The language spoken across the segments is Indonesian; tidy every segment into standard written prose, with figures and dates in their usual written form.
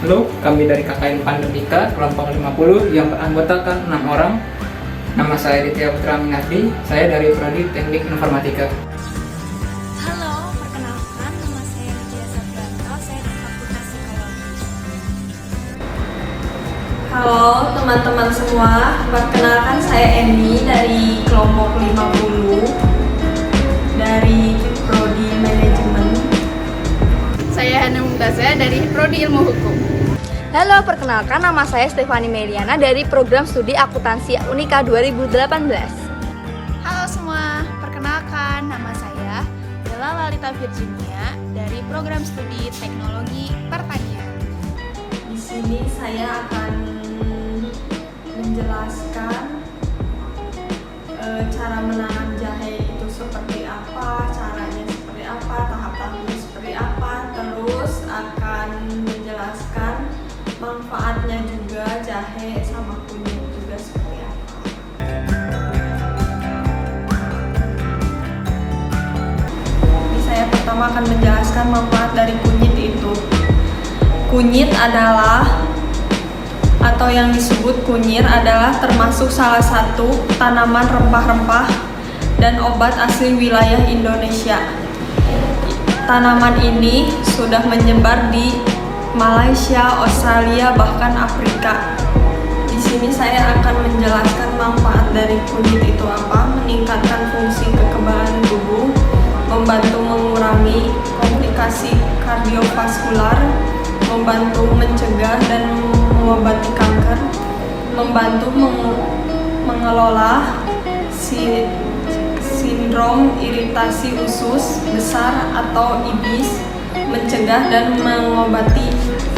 Halo, kami dari KKN Pandemika, kelompok 50 yang beranggotakan 6 orang. Nama saya Ditya Putra Minardi, saya dari Prodi Teknik Informatika. Halo, perkenalkan nama saya Ditya Sabranto, saya dari Fakultas Psikologi. Halo teman-teman semua, perkenalkan saya Eni dari kelompok 50 dari Prodi Manajemen. Saya Hana Mumtazah dari Prodi Ilmu Hukum. Halo, perkenalkan nama saya Stefani Meliana dari Program Studi Akuntansi Unika 2018. Halo semua, perkenalkan nama saya Bella Lalita Virginia dari Program Studi Teknologi Pertanian. Di sini saya akan menjelaskan cara menanam jahe itu seperti apa, caranya seperti apa, tahap-tahapnya seperti apa, terus akan menjelaskan manfaatnya juga jahe sama kunyit juga seperti apa. Ini saya pertama akan menjelaskan manfaat dari kunyit itu. Kunyit adalah atau yang disebut kunyit adalah termasuk salah satu tanaman rempah-rempah dan obat asli wilayah Indonesia. Tanaman ini sudah menyebar di Malaysia, Australia, bahkan Afrika. Di sini saya akan menjelaskan manfaat dari kunyit itu apa: meningkatkan fungsi kekebalan tubuh, membantu mengurangi komplikasi kardiovaskular, membantu mencegah dan mengobati kanker, membantu mengelola sindrom iritasi usus besar atau IBIS, mencegah dan mengobati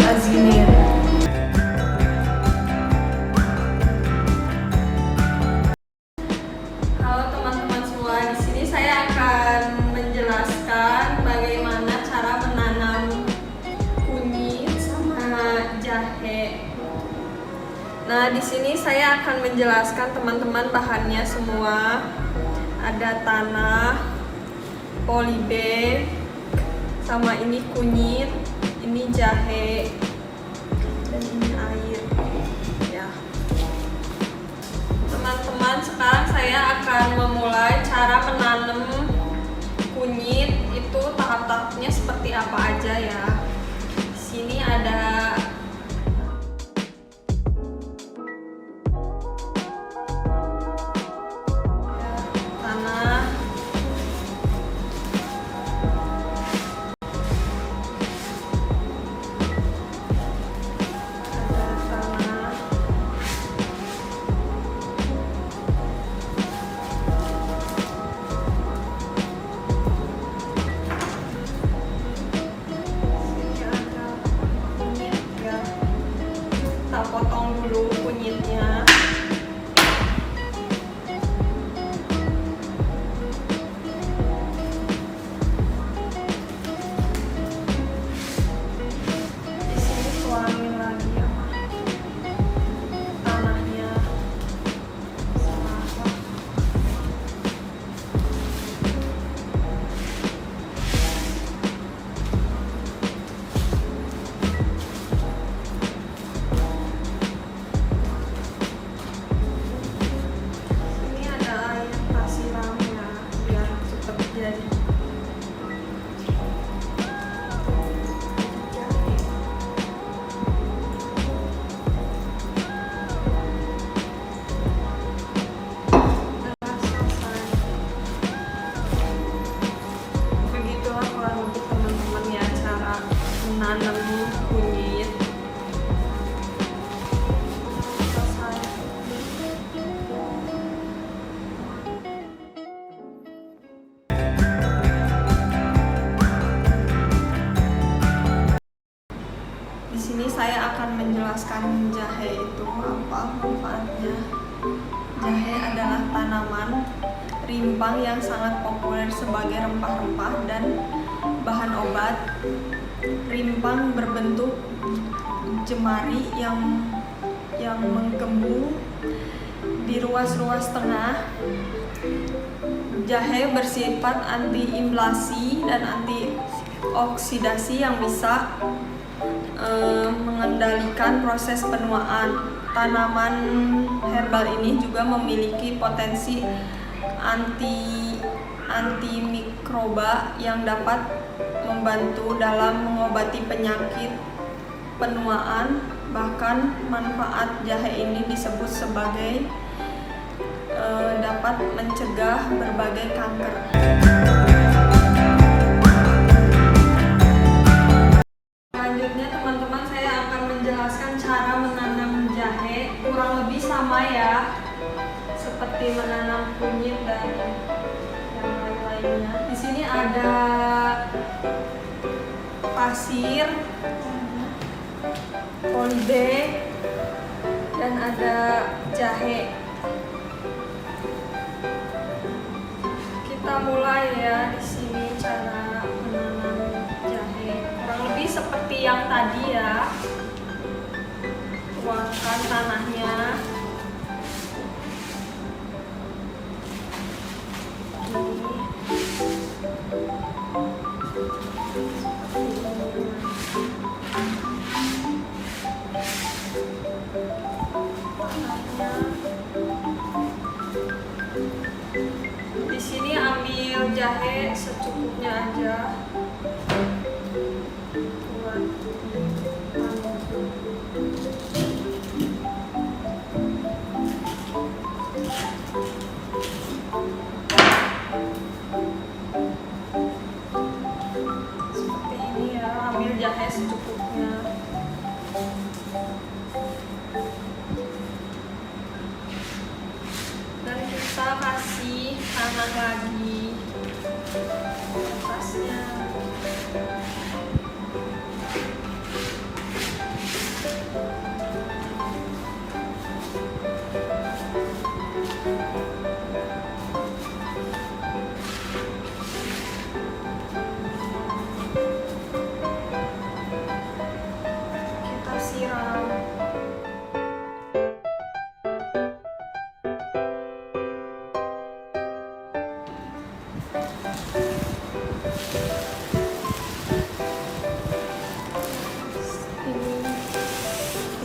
Alzheimer. Halo teman-teman semua, di sini saya akan menjelaskan bagaimana cara menanam kunyit sama jahe. Nah, di sini saya akan menjelaskan teman-teman bahannya semua. Ada tanah, polybag, sama ini kunyit, ini jahe, dan ini air. Ya. Teman-teman, sekarang saya akan memulai cara menanam kunyit itu tahap-tahapnya seperti apa aja ya. Di sini ada tanah, kita potong dulu kunyitnya. Di sini tuangin lagi apa tanahnya sama apa. Ini ada air siramnya biar cepat jadi. Udah selesai. Begitulah kurang lebih teman-teman ya cara menanam kunyit. Selesai. Di sini saya akan menjelaskan jahe itu apa manfaatnya. Jahe adalah tanaman rimpang yang sangat populer sebagai rempah-rempah dan bahan obat. Rimpang berbentuk jemari yang menggembung di ruas-ruas tengah. Jahe bersifat anti-inflamasi dan anti oksidasi yang bisa mengendalikan proses penuaan. Tanaman herbal ini juga memiliki potensi antimikroba yang dapat membantu dalam mengobati penyakit penuaan. Bahkan manfaat jahe ini disebut sebagai dapat mencegah berbagai kanker. Selanjutnya teman-teman, saya akan menjelaskan cara menanam jahe. Kurang lebih sama ya, seperti menanam kunyit dan yang lain-lainnya. Di sini ada pasir, polybag, dan ada jahe. Kita mulai ya. Di sini cara menanam jahe kurang lebih seperti yang tadi ya. Tuangkan tanahnya. Di sini ambil jahe secukupnya aja. Buat seperti ini ya, ambil jahe secukupnya. Dan kita kasih tanah lagi atasnya. Kita siram.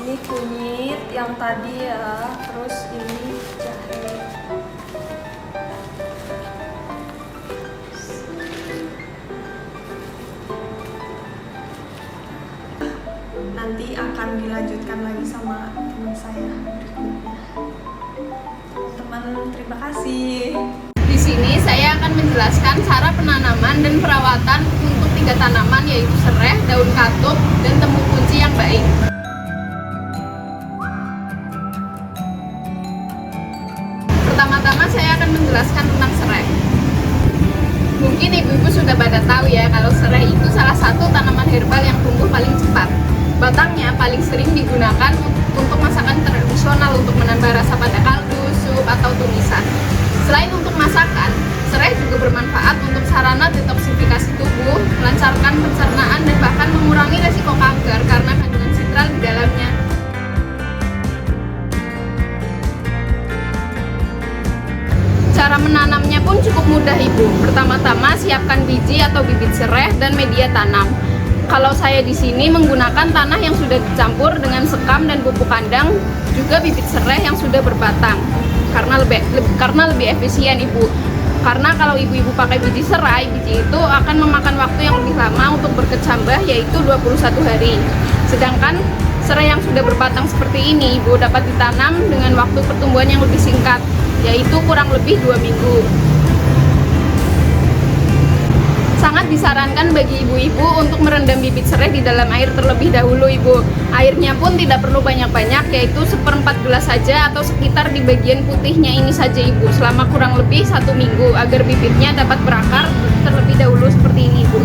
Ini kunyit yang tadi ya, terus ini jahe. Nanti akan dilanjutkan lagi sama teman saya berikutnya. Teman, terima kasih. Di sini saya akan menjelaskan cara penanaman dan perawatan untuk 3 tanaman, yaitu serai, daun katuk, dan tembung kunci yang baik. Pertama-tama saya akan menjelaskan tentang serai. Mungkin ibu-ibu sudah pada tahu ya kalau serai itu salah satu tanaman herbal yang tumbuh paling cepat. Batangnya paling sering digunakan untuk masakan tradisional untuk menambah rasa pada kaldu, sup, atau tumisan. Selain untuk masakan, serai juga bermanfaat untuk sarana detoksifikasi tubuh, melancarkan pencernaan, dan bahkan mengurangi resiko kanker karena kandungan sitral di dalamnya. Cara menanamnya pun cukup mudah ibu. Pertama-tama siapkan biji atau bibit serai dan media tanam. Kalau saya di sini menggunakan tanah yang sudah dicampur dengan sekam dan pupuk kandang, juga bibit serai yang sudah berbatang. Karena lebih efisien ibu. Karena kalau ibu-ibu pakai biji serai, biji itu akan memakan waktu yang lebih lama untuk berkecambah, yaitu 21 hari. Sedangkan serai yang sudah berbatang seperti ini ibu dapat ditanam dengan waktu pertumbuhan yang lebih singkat, yaitu kurang lebih 2 minggu. Sangat disarankan bagi ibu-ibu untuk merendam bibit serai di dalam air terlebih dahulu ibu. Airnya pun tidak perlu banyak-banyak, yaitu 1/4 gelas saja atau sekitar di bagian putihnya ini saja ibu, selama kurang lebih 1 minggu agar bibitnya dapat berakar terlebih dahulu seperti ini ibu.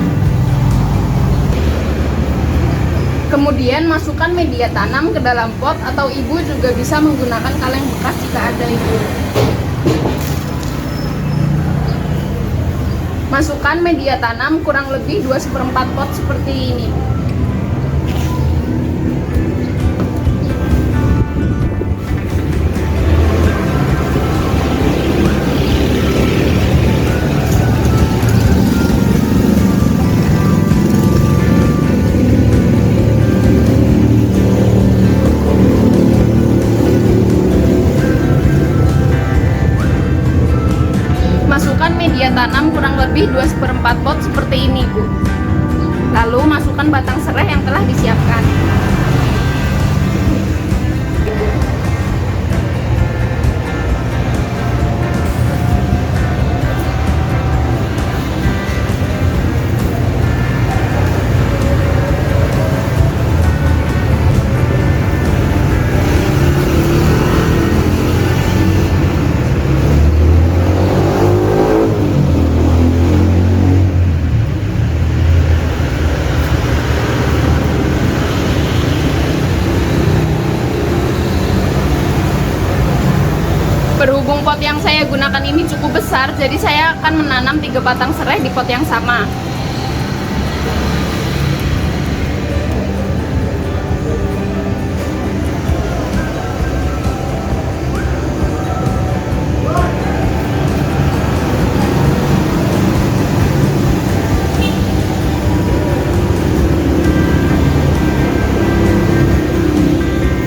Kemudian masukkan media tanam ke dalam pot, atau ibu juga bisa menggunakan kaleng bekas jika ada ibu. Masukkan media tanam kurang lebih 2/4 pot seperti ini. media tanam kurang lebih 2/4 pot seperti ini, Bu. Lalu masukkan batang serai yang telah disiapkan. Berhubung pot yang saya gunakan ini cukup besar, jadi saya akan menanam 3 batang serai di pot yang sama.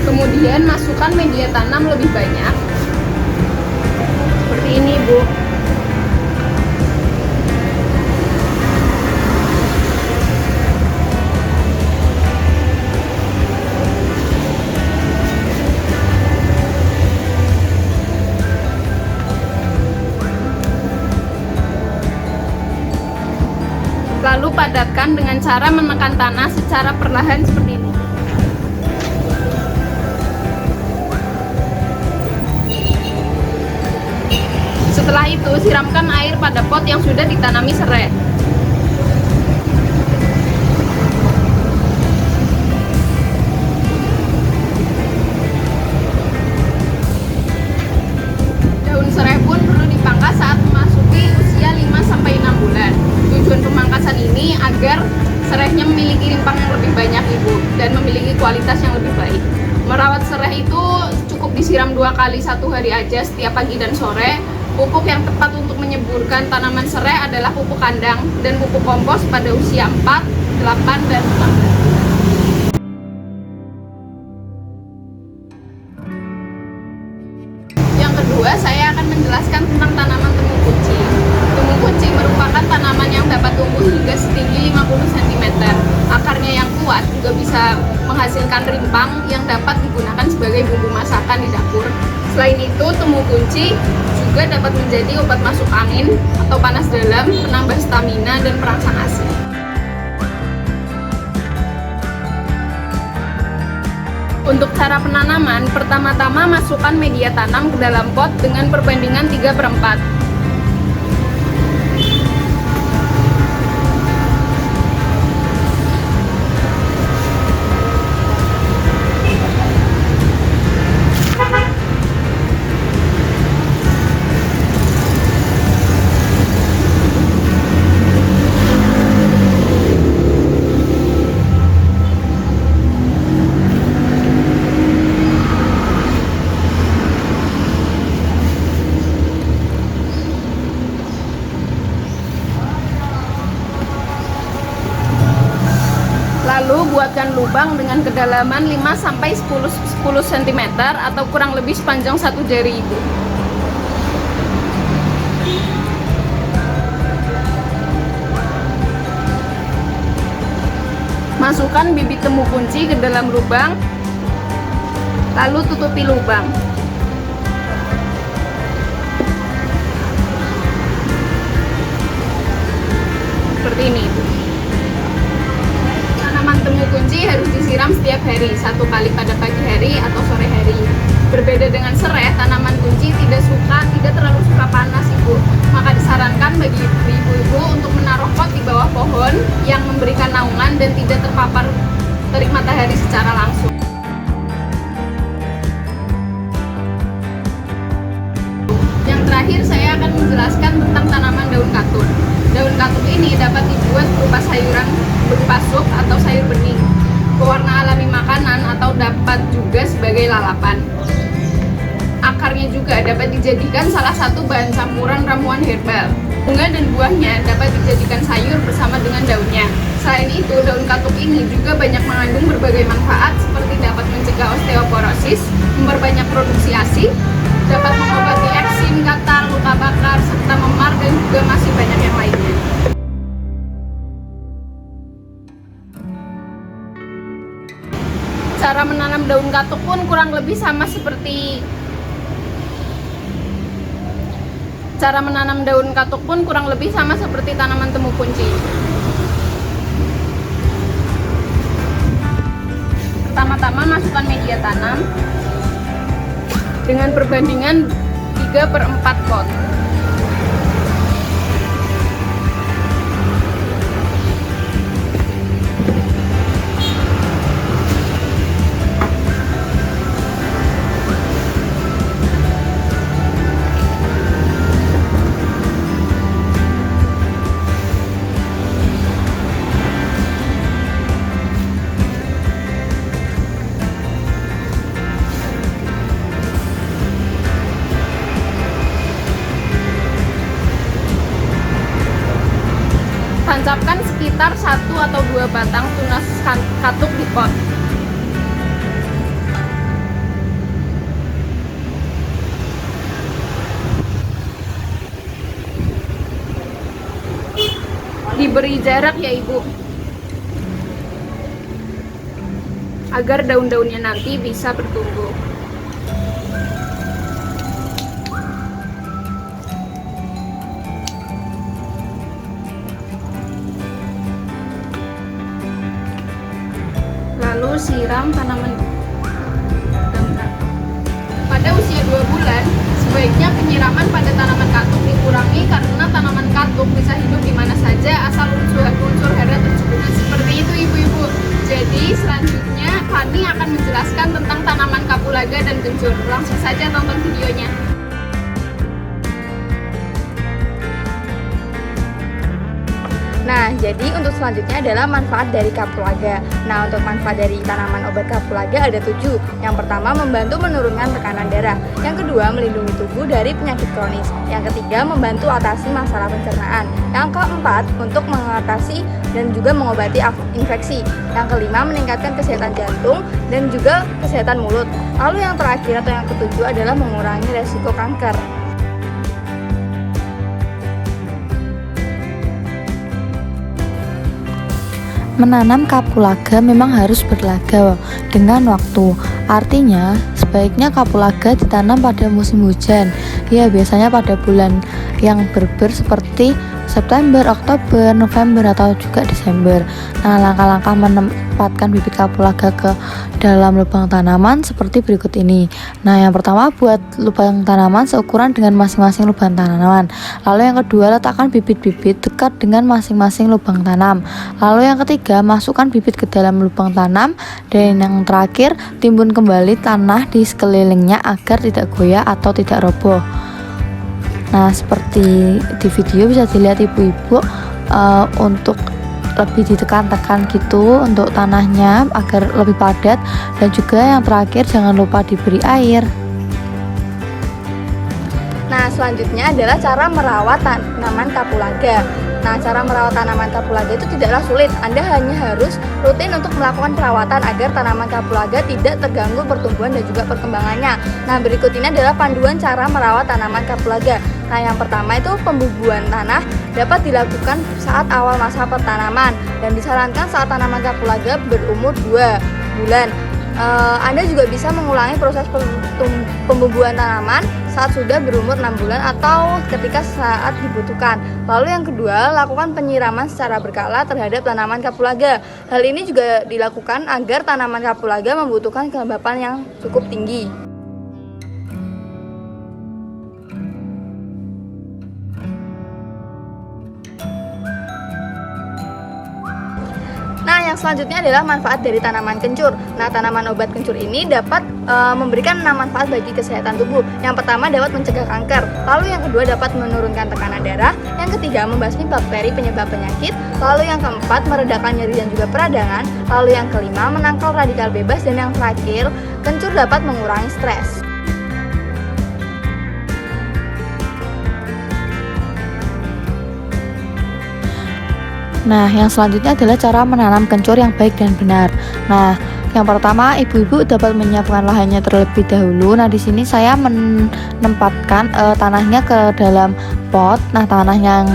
Kemudian masukkan media tanam lebih banyak. Seperti ini, Bu. Lalu padatkan dengan cara menekan tanah secara perlahan seperti ini. Setelah itu, siramkan air pada pot yang sudah ditanami serai. Daun serai pun perlu dipangkas saat memasuki usia 5-6 bulan. Tujuan pemangkasan ini agar serainya memiliki rimpang yang lebih banyak, Ibu, dan memiliki kualitas yang lebih baik. Merawat serai itu cukup disiram 2 kali 1 hari aja setiap pagi dan sore. Pupuk yang tepat untuk menyuburkan tanaman serai adalah pupuk kandang dan pupuk kompos pada usia 4, 8, dan 16. Yang kedua, saya akan menjelaskan tentang tanaman temu kunci. Temu kunci merupakan tanaman yang dapat tumbuh hingga setinggi 50 cm. Akarnya yang kuat juga bisa menghasilkan rimpang yang dapat digunakan sebagai bumbu masakan di dapur. Selain itu, temu kunci juga dapat menjadi obat masuk angin atau panas dalam, penambah stamina, dan perangsang ASI. Untuk cara penanaman, pertama-tama masukkan media tanam ke dalam pot dengan perbandingan 3/4. Lalu buatkan lubang dengan kedalaman 5-10 cm atau kurang lebih sepanjang 1 jari, Ibu. Masukkan bibit temu kunci ke dalam lubang, lalu tutupi lubang. Seperti ini. Tanaman temu kunci harus disiram setiap hari, 1 kali pada pagi hari atau sore hari. Berbeda dengan serai, tanaman kunci tidak terlalu suka panas, Ibu. Maka disarankan bagi ibu-ibu untuk menaruh pot di bawah pohon yang memberikan naungan dan tidak terpapar terik matahari secara langsung. Yang terakhir, saya akan menjelaskan tentang tanaman daun katun. Daun katun ini dapat dibuat berupa sayuran berupa sup atau sayur bening, pewarna alami makanan, atau dapat juga sebagai lalapan. Akarnya juga dapat dijadikan salah satu bahan campuran ramuan herbal. Bunga dan buahnya dapat dijadikan sayur bersama dengan daunnya. Selain itu, daun katuk ini juga banyak mengandung berbagai manfaat seperti dapat mencegah osteoporosis, memperbanyak produksi ASI, dapat mengobati eksim, katar, luka bakar, serta memar dan dan juga masih banyak yang lainnya. Cara menanam daun katuk pun kurang lebih sama seperti tanaman temu kunci. Pertama-tama masukkan media tanam dengan perbandingan 3/4 pot. Tancapkan sekitar 1 atau 2 batang tunas katuk di pot. Diberi jarak ya Ibu, agar daun-daunnya nanti bisa bertumbuh. Lalu siram tanaman daun katuk. Pada usia 2 bulan, sebaiknya penyiraman pada tanaman katuk dikurangi karena tanaman katuk bisa hidup di mana saja asal unsur hara tercukupi. Seperti itu Ibu-ibu. Jadi selanjutnya Fani akan menjelaskan tentang tanaman kapulaga dan kencur. Langsung saja tonton videonya. Nah, jadi untuk selanjutnya adalah manfaat dari kapulaga. Nah, untuk manfaat dari tanaman obat kapulaga ada 7. Yang pertama, membantu menurunkan tekanan darah. Yang kedua, melindungi tubuh dari penyakit kronis. Yang ketiga, membantu atasi masalah pencernaan. Yang keempat, untuk mengatasi dan juga mengobati infeksi. Yang kelima, meningkatkan kesehatan jantung dan juga kesehatan mulut. Lalu yang terakhir atau yang ketujuh adalah mengurangi resiko kanker. Menanam kapulaga memang harus berlaga dengan waktu. Artinya, sebaiknya kapulaga ditanam pada musim hujan. Ya, biasanya pada bulan yang berber seperti September, Oktober, November, atau juga Desember. Nah, langkah-langkah menempatkan bibit kapulaga ke dalam lubang tanaman seperti berikut ini. Nah, yang pertama, buat lubang tanaman seukuran dengan masing-masing lubang tanaman. Lalu yang kedua, letakkan bibit-bibit dekat dengan masing-masing lubang tanam. Lalu yang ketiga, masukkan bibit ke dalam lubang tanam. Dan yang terakhir, timbun kembali tanah di sekelilingnya agar tidak goyah atau tidak roboh. Nah, seperti di video bisa dilihat ibu-ibu, untuk lebih ditekan-tekan gitu untuk tanahnya agar lebih padat. Dan juga yang terakhir, jangan lupa diberi air. Nah, selanjutnya adalah cara merawat tanaman kapulaga. Nah, cara merawat tanaman kapulaga itu tidaklah sulit. Anda hanya harus rutin untuk melakukan perawatan agar tanaman kapulaga tidak terganggu pertumbuhan dan juga perkembangannya. Nah, berikut ini adalah panduan cara merawat tanaman kapulaga. Nah, yang pertama itu pembubuhan tanah dapat dilakukan saat awal masa pertanaman dan disarankan saat tanaman kapulaga berumur 2 bulan. Anda juga bisa mengulangi proses pembubuhan tanaman saat sudah berumur 6 bulan atau ketika saat dibutuhkan. Lalu yang kedua, lakukan penyiraman secara berkala terhadap tanaman kapulaga. Hal ini juga dilakukan agar tanaman kapulaga membutuhkan kelembapan yang cukup tinggi. Nah, yang selanjutnya adalah manfaat dari tanaman kencur. Nah, tanaman obat kencur ini dapat memberikan 6 manfaat bagi kesehatan tubuh. Yang pertama, dapat mencegah kanker. Lalu yang kedua, dapat menurunkan tekanan darah. Yang ketiga, membasmi bakteri penyebab penyakit. Lalu yang keempat, meredakan nyeri dan juga peradangan. Lalu yang kelima, menangkal radikal bebas. Dan yang terakhir, kencur dapat mengurangi stres. Nah, yang selanjutnya adalah cara menanam kencur yang baik dan benar. Nah, Yang pertama, ibu-ibu dapat menyiapkan lahannya terlebih dahulu. Nah, di sini saya menempatkan tanahnya ke dalam pot. Nah, tanah yang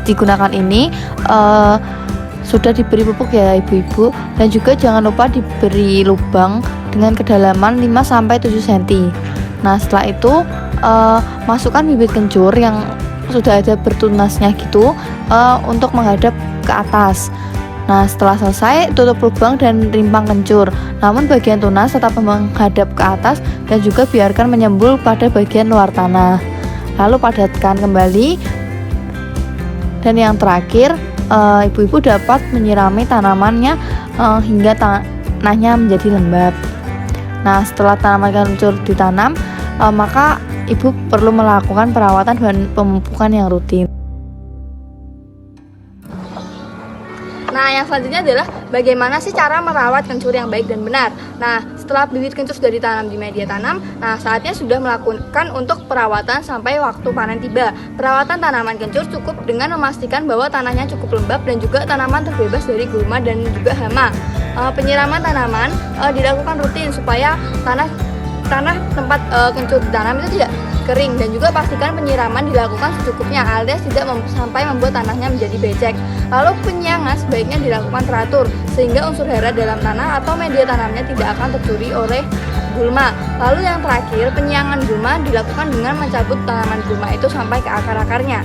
digunakan ini sudah diberi pupuk ya ibu-ibu, dan juga jangan lupa diberi lubang dengan kedalaman 5-7 cm. Nah, setelah itu masukkan bibit kencur yang sudah ada bertunasnya gitu untuk menghadap ke atas. Nah, setelah selesai, tutup lubang dan rimpang kencur. Namun bagian tunas tetap menghadap ke atas dan juga biarkan menyembul pada bagian luar tanah. Lalu padatkan kembali. Dan yang terakhir, ibu-ibu dapat menyirami tanamannya hingga tanahnya menjadi lembab. Nah, setelah tanaman kencur ditanam, maka ibu perlu melakukan perawatan dan pemupukan yang rutin. Nah, yang selanjutnya adalah bagaimana sih cara merawat kencur yang baik dan benar. Nah, setelah bibit kencur sudah ditanam di media tanam, nah saatnya sudah melakukan untuk perawatan sampai waktu panen tiba. Perawatan tanaman kencur cukup dengan memastikan bahwa tanahnya cukup lembab dan juga tanaman terbebas dari gulma dan juga hama. Penyiraman tanaman dilakukan rutin supaya tanah tempat kencur ditanam itu tidak kering, dan juga pastikan penyiraman dilakukan secukupnya alias tidak sampai membuat tanahnya menjadi becek. Lalu penyiangan sebaiknya dilakukan teratur sehingga unsur hara dalam tanah atau media tanamnya tidak akan tercuri oleh gulma. Lalu yang terakhir, penyiangan gulma dilakukan dengan mencabut tanaman gulma itu sampai ke akar-akarnya.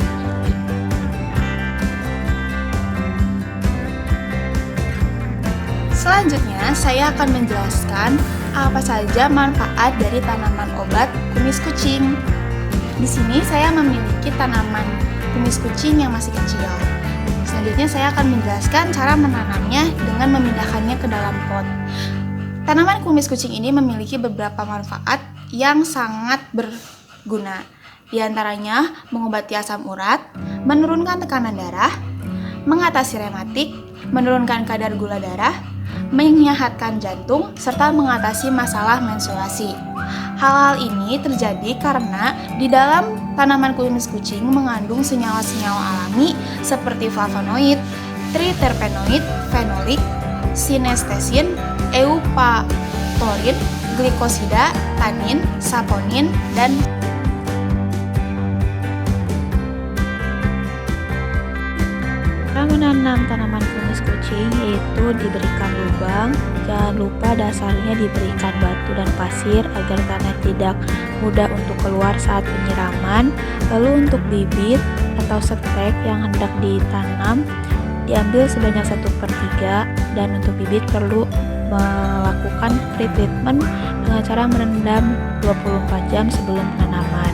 Selanjutnya, saya akan menjelaskan apa saja manfaat dari tanaman obat kumis kucing. Di sini saya memiliki tanaman kumis kucing yang masih kecil. Selanjutnya saya akan menjelaskan cara menanamnya dengan memindahkannya ke dalam pot. Tanaman kumis kucing ini memiliki beberapa manfaat yang sangat berguna. Di antaranya mengobati asam urat, menurunkan tekanan darah, mengatasi rematik, menurunkan kadar gula darah, menyehatkan jantung, serta mengatasi masalah menstruasi. Hal-hal ini terjadi karena di dalam tanaman kumis kucing mengandung senyawa-senyawa alami seperti flavonoid, triterpenoid, fenolik, sinestesin, eupatorin, glikosida, tanin, saponin, dan menanam tanaman kumis kucing yaitu diberikan lubang, jangan lupa dasarnya diberikan batu dan pasir agar tanah tidak mudah untuk keluar saat penyiraman. Lalu untuk bibit atau setek yang hendak ditanam diambil sebanyak 1/3, dan untuk bibit perlu melakukan pre-treatment dengan cara merendam 24 jam sebelum penanaman.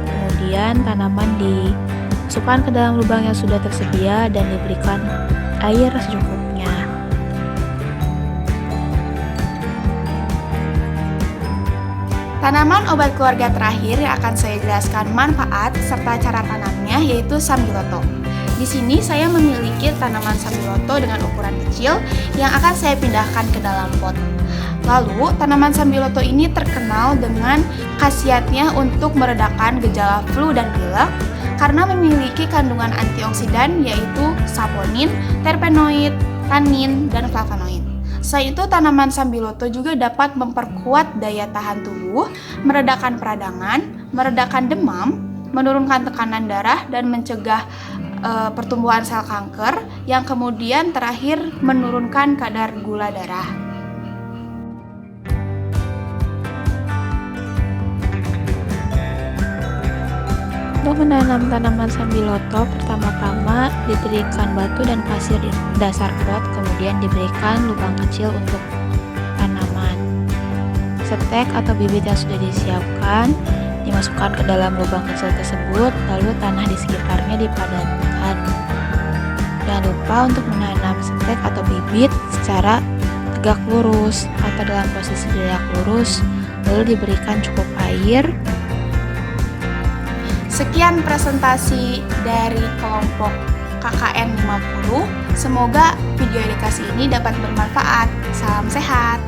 Kemudian tanaman dimasukkan ke dalam lubang yang sudah tersedia dan diberikan air secukupnya. tanaman obat keluarga terakhir yang akan saya jelaskan manfaat serta cara tanamnya yaitu sambiloto. Di sini saya memiliki tanaman sambiloto dengan ukuran kecil yang akan saya pindahkan ke dalam pot. Lalu, tanaman sambiloto ini terkenal dengan khasiatnya untuk meredakan gejala flu dan pilek karena memiliki kandungan antioksidan yaitu saponin, terpenoid, tanin, dan flavonoid. Selain itu, tanaman sambiloto juga dapat memperkuat daya tahan tubuh, meredakan peradangan, meredakan demam, menurunkan tekanan darah, dan mencegah pertumbuhan sel kanker, yang kemudian terakhir menurunkan kadar gula darah. Untuk menanam tanaman sambiloto, pertama-tama diberikan batu dan pasir di dasar pot, kemudian diberikan lubang kecil untuk tanaman. Setek atau bibit yang sudah disiapkan dimasukkan ke dalam lubang kecil tersebut, lalu tanah di sekitarnya dipadatkan. Jangan lupa untuk menanam setek atau bibit secara tegak lurus atau dalam posisi tegak lurus, lalu diberikan cukup air. Sekian presentasi dari kelompok KKN 50. Semoga video edukasi ini dapat bermanfaat. Salam sehat.